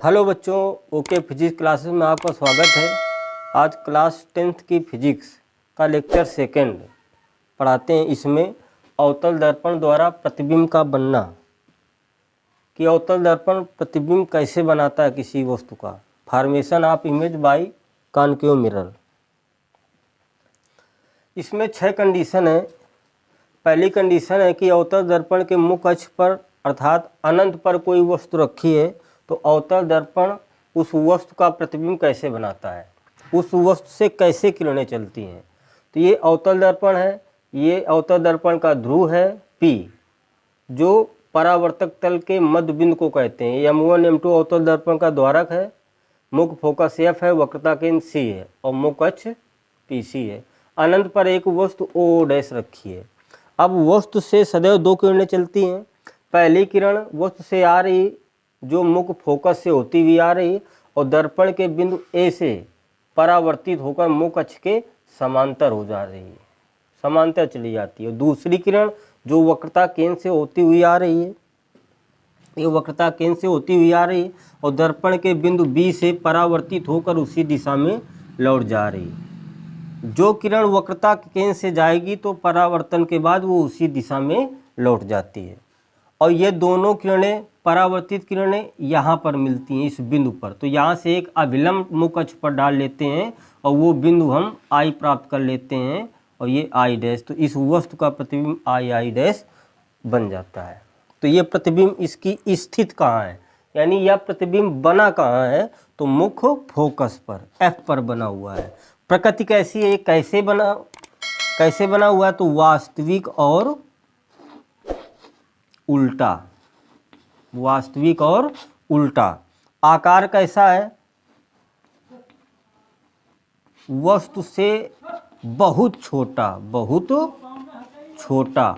Hello बच्चों, okay physics classes में आपका स्वागत है। आज क्लास 10th की फिजिक्स का लेक्चर सेकंड पढ़ाते हैं। इसमें अवतल दर्पण द्वारा प्रतिबिंब का बनना, कि अवतल दर्पण प्रतिबिंब कैसे बनाता है किसी वस्तु का, formation of image by concave mirror. इसमें 6 कंडीशन है। पहली कंडीशन है कि अवतल दर्पण के मुख्य अक्ष पर अर्थात अनंत पर कोई वस्तु रखी है तो अवतल दर्पण उस वस्तु का प्रतिबिंब कैसे बनाता है, उस वस्तु से कैसे किरणें चलती हैं। तो ये अवतल दर्पण है। ये अवतल दर्पण का ध्रुव है P, जो परावर्तक तल के मध्य बिंदु को कहते हैं। M1 M2 अवतल दर्पण का द्वारक है। मुख्य फोकस F है, वक्रता केंद्र C है और मुख्य अक्ष PC है। अनंत पर एक वस्तु O डैश रखी है। अब वस्तु से सदैव 2 किरणें चलती हैं। पहली किरण वस्तु से आ रही, जो मुख्य फोकस से होती हुई आ रही और दर्पण के बिंदु A से परावर्तित होकर मुख्य अक्ष के समांतर हो जा रही है, समांतर चली जाती है। दूसरी किरण जो वक्रता केंद्र से होती हुई आ रही है, ये वक्रता केंद्र से होती हुई आ रही है और दर्पण के बिंदु B से परावर्तित होकर उसी दिशा में लौट जा रही है। जो किरण वक्रता केंद्र से जाएगी तो परावर्तन के बाद वो उसी दिशा में लौट जाती है। और ये दोनों किरणें, परावर्तित किरणें यहाँ पर मिलती हैं इस बिंदु पर। तो यहाँ से एक अभिलंब मुख्य अक्ष पर डाल लेते हैं और वो बिंदु हम I प्राप्त कर लेते हैं और ये I डैश। तो इस वस्तु का प्रतिबिंब I डैश बन जाता है। तो ये प्रतिबिंब इसकी स्थित कहाँ है, यानी यह प्रतिबिंब बना कहाँ है, तो मुख्य फोकस पर F पर बना हुआ है। प्रकृति कैसी है, कैसे बना हुआ है, तो वास्तविक और उल्टा, वास्तविक और उल्टा। आकार कैसा है, वस्तु से बहुत छोटा, बहुत छोटा,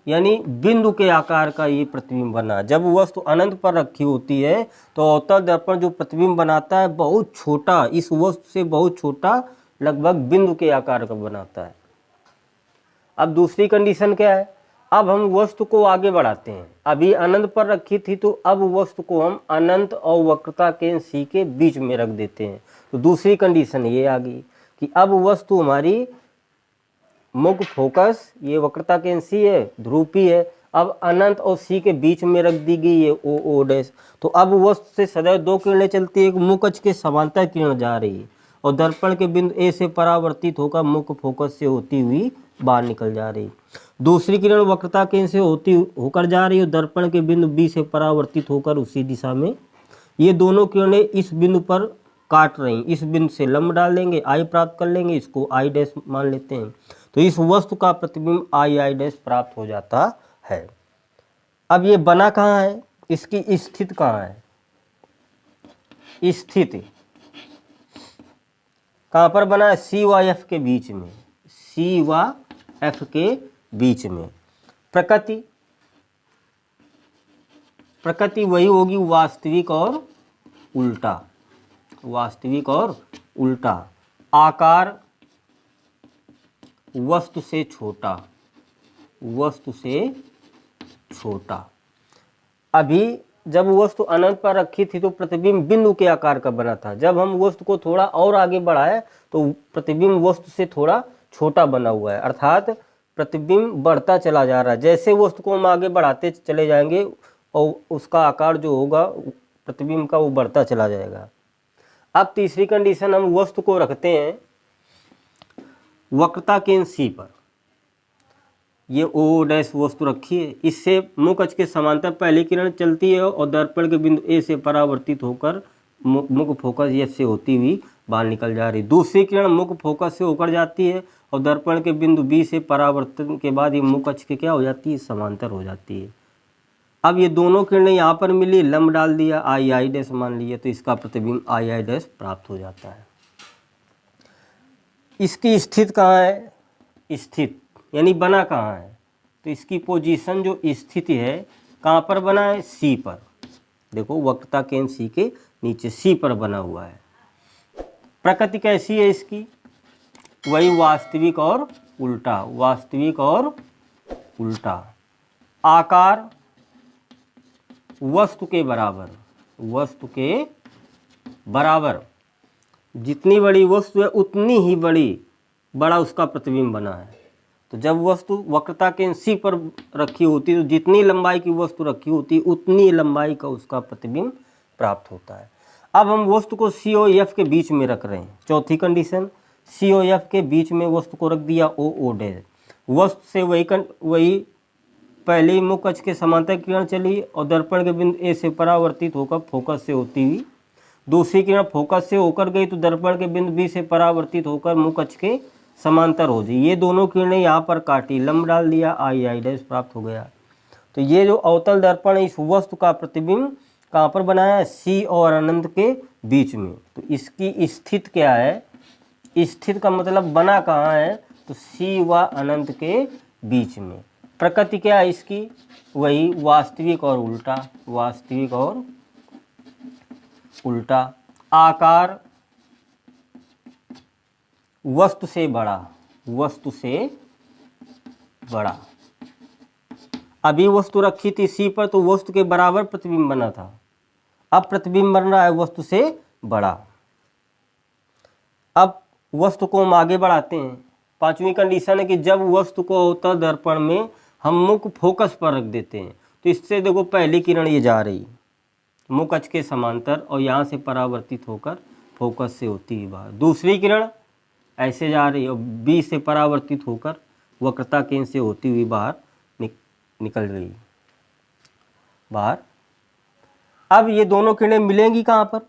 यानी बिंदु के आकार का ये प्रतिबिंब बना। जब वस्तु अनंत पर रखी होती है तो अवतल दर्पण जो प्रतिबिंब बनाता है बहुत छोटा, इस वस्तु से बहुत छोटा, लगभग बिंदु के आकार का बनाता है। अब दूसरी कंडीशन क्या है, अब हम वस्तु को आगे बढ़ाते हैं। अभी अनंत पर रखी थी तो अब वस्तु को हम अनंत और वक्रता केंद्र C के बीच में रख देते हैं। तो दूसरी कंडीशन ये आ गई कि अब वस्तु हमारी मुख्य फोकस, ये वक्रता केंद्र C है, ध्रुव P है, अब अनंत और C के बीच में रख दी गई है O डैश। तो अब वस्तु से सदैव 2 किरणें चलती है। एक मुख्य अक्ष के समांतर किरण जा रही है और दर्पण के बिंदु A से परावर्तित होकर मुख्य फोकस से होती हुई बाहर निकल जा रही। दूसरी किरण वक्रता केंद्र से होकर जा रही है, दर्पण के बिंदु B से परावर्तित होकर उसी दिशा में। ये दोनों किरणें इस बिंदु पर काट रही, इस बिंदु से लंब डाल देंगे, I प्राप्त कर लेंगे, इसको I डैश मान लेते हैं। तो इस वस्तु का प्रतिबिंब I डैश प्राप्त हो जाता है। अब ये बना कहाँ है, इसकी स्थिति कहाँ है, स्थिति कहाँ पर बना है, C व F के बीच में, C व F के बीच में। प्रकृति वही होगी वास्तविक और उल्टा, वास्तविक और उल्टा। आकार वस्तु से छोटा, वस्तु से छोटा। अभी जब वस्तु अनंत पर रखी थी तो प्रतिबिंब बिंदु के आकार का बना था। जब हम वस्तु को थोड़ा और आगे बढ़ाए तो प्रतिबिंब वस्तु से थोड़ा छोटा बना हुआ है, अर्थात प्रतिबिंब बढ़ता चला जा रहा है। जैसे वस्तु को हम आगे बढ़ाते चले जाएंगे और उसका आकार जो होगा प्रतिबिंब का वो बढ़ता चला जाएगा। अब तीसरी कंडीशन, हम वस्तु को रखते हैं वक्रता केंद्र C पर। ये O डैश वस्तु रखी है, इससे मुख्य अक्ष के समांतर पहली किरण चलती है और दर्पण के बिंदु A से परावर्तित होकर मुख्य फोकस F से होती हुई बाहर निकल जा रही। दूसरी किरण मुख्य फोकस से होकर जाती है और दर्पण के बिंदु B से परावर्तन के बाद ये मुख्य अक्ष के क्या हो जाती है, समांतर हो जाती है। अब ये दोनों किरणें यहाँ पर मिली, लंब डाल दिया, I डैश मान लिया, तो इसका प्रतिबिंब I डैश प्राप्त हो जाता है। इसकी स्थिति कहाँ है, स्थित यानी बना कहाँ है, तो इसकी पोजीशन जो स्थिति है कहाँ पर बना है, C पर। देखो वक्रता केंद्र C के नीचे C पर बना हुआ है। प्रकृति कैसी है इसकी, वही वास्तविक और उल्टा, वास्तविक और उल्टा। आकार वस्तु के बराबर, वस्तु के बराबर, जितनी बड़ी वस्तु है उतनी ही बड़ा उसका प्रतिबिंब बना है। तो जब वस्तु वक्रता केंद्र C पर रखी होती है तो जितनी लंबाई की वस्तु रखी होती है उतनी लंबाई का उसका प्रतिबिंब प्राप्त होता है। अब हम वस्तु को C और F के बीच में रख रहे हैं। चौथी कंडीशन, C और F के बीच में वस्तु को रख दिया O डैश। वस्तु से वही पहले ही मुख्य अक्ष के समांतर किरण चली और दर्पण के बिंदु A से परावर्तित होकर फोकस से होती हुई दूसरी किरण फोकस से होकर गई तो दर्पण के बिंदु B से परावर्तित होकर मुख्य अक्ष के समांतर हो जाए। ये दोनों किरणें यहाँ पर काटी, लंब डाल दिया, आई डैश प्राप्त हो गया। तो ये जो अवतल दर्पण है इस वस्तु का प्रतिबिंब कहाँ पर बनाया है? C और अनंत के बीच में। तो इसकी स्थिति क्या है? स्थिति का मतलब बना कहाँ है? तो C व अनंत के बीच में। प्रकृति क्या है इसकी? वही वास्तविक और उल्टा, वास्तविक और उल्टा। आकार वस्तु से बड़ा, वस्तु से बड़ा। अभी वस्तु रखी थी C पर तो वस्तु के बराबर प्रतिबिंब बना था, अब प्रतिबिंब बन रहा है वस्तु से बड़ा। अब वस्तु को हम आगे बढ़ाते हैं। पांचवी कंडीशन है कि जब वस्तु को अवतल दर्पण में हम मुख्य फोकस पर रख देते हैं तो इससे देखो पहली किरण ये जा रही मुख्य अक्ष के समांतर और यहाँ से परावर्तित होकर फोकस से होती है बाहर। दूसरी किरण ऐसे जा रही और B से परावर्तित होकर वक्रता केंद्र से होती हुई बाहर निकल रही बाहर। अब ये दोनों किरणें मिलेंगी कहाँ पर?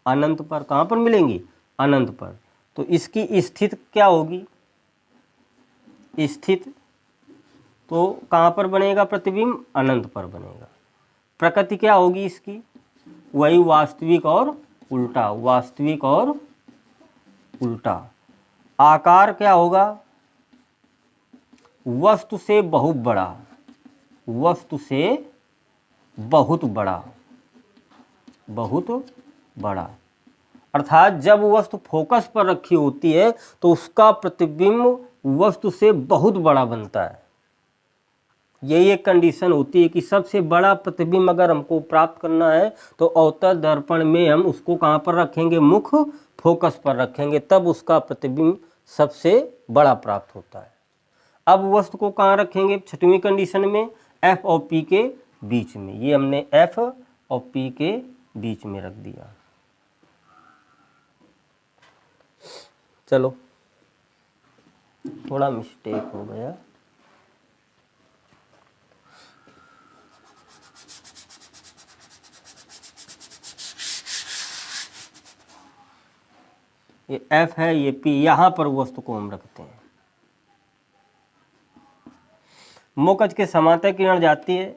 अनंत पर। कहाँ पर मिलेंगी? अनंत पर। तो इसकी स्थिति क्या होगी? स्थिति तो कहाँ पर बनेगा प्रतिबिंब? अनंत पर बनेगा। प्रकृति क्या होगी इसकी? वही वास्तविक और उल्टा, वास्तविक और उल्टा। आकार क्या होगा? वस्तु से बहुत बड़ा, वस्तु से बहुत बड़ा, बहुत बड़ा। अर्थात जब वस्तु फोकस पर रखी होती है तो उसका प्रतिबिंब वस्तु से बहुत बड़ा बनता है। यही एक कंडीशन होती है कि सबसे बड़ा प्रतिबिंब अगर हमको प्राप्त करना है तो अवतल दर्पण में हम उसको कहाँ पर रखेंगे? मुख्य फोकस पर रखेंगे, तब उसका प्रतिबिंब सबसे बड़ा प्राप्त होता है। अब वस्तु को कहाँ रखेंगे? छठवीं कंडीशन में F और P के बीच में। ये हमने F और P के बीच में रख दिया। चलो थोड़ा मिस्टेक हो गया। ये F है, ये P, यहाँ पर वस्तु को हम रखते हैं। मुख्य अक्ष के समांतर किरण जाती है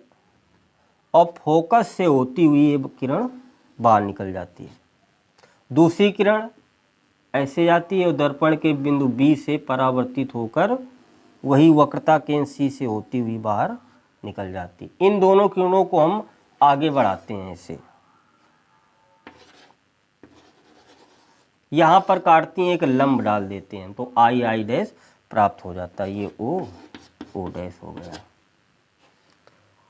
और फोकस से होती हुई ये किरण बाहर निकल जाती है। दूसरी किरण ऐसे जाती है और दर्पण के बिंदु B से परावर्तित होकर वही वक्रता केंद्र C से होती हुई बाहर निकल जाती है। इन दोनों किरणों को हम आगे बढ़ाते हैं ऐसे, यहाँ पर काटती हैं, एक लंब डाल देते हैं तो आई डैश प्राप्त हो जाता है। ये O डैश हो गया।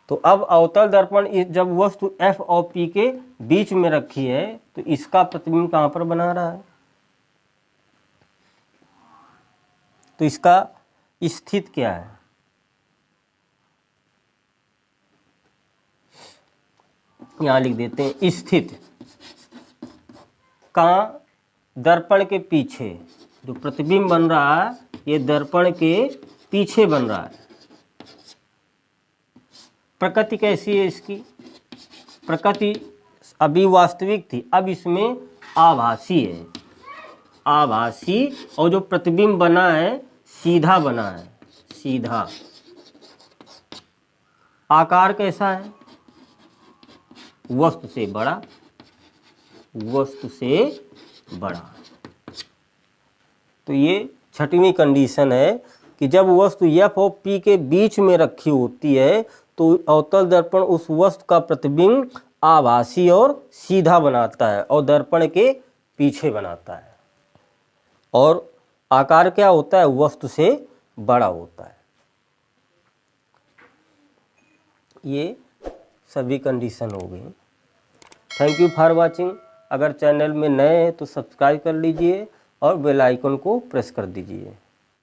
तो अब अवतल दर्पण जब वस्तु F और P के बीच में रखी है तो इसका प्रतिबिंब कहाँ पर बना रहा है? तो इसका स्थिति क्या है? यहाँ लिख देते हैं स्थिति। कहाँ? दर्पण के पीछे। जो प्रतिबिंब बन रहा है ये दर्पण के पीछे बन रहा है। प्रकृति कैसी है इसकी? प्रकृति अभी वास्तविक थी, अब इसमें आभासी है। आभासी, और जो प्रतिबिंब बना है सीधा बना है, सीधा। आकार कैसा है? वस्तु से बड़ा, वस्तु से बड़ा। तो ये छठवीं कंडीशन है कि जब वस्तु F और P के बीच में रखी होती है तो अवतल दर्पण उस वस्तु का प्रतिबिंब आभासी और सीधा बनाता है और दर्पण के पीछे बनाता है। और आकार क्या होता है? वस्तु से बड़ा होता है। ये सभी कंडीशन हो गई। Thank you for watching. अगर चैनल में नए हैं तो सब्सक्राइब कर लीजिए और बेल आइकन को प्रेस कर दीजिए।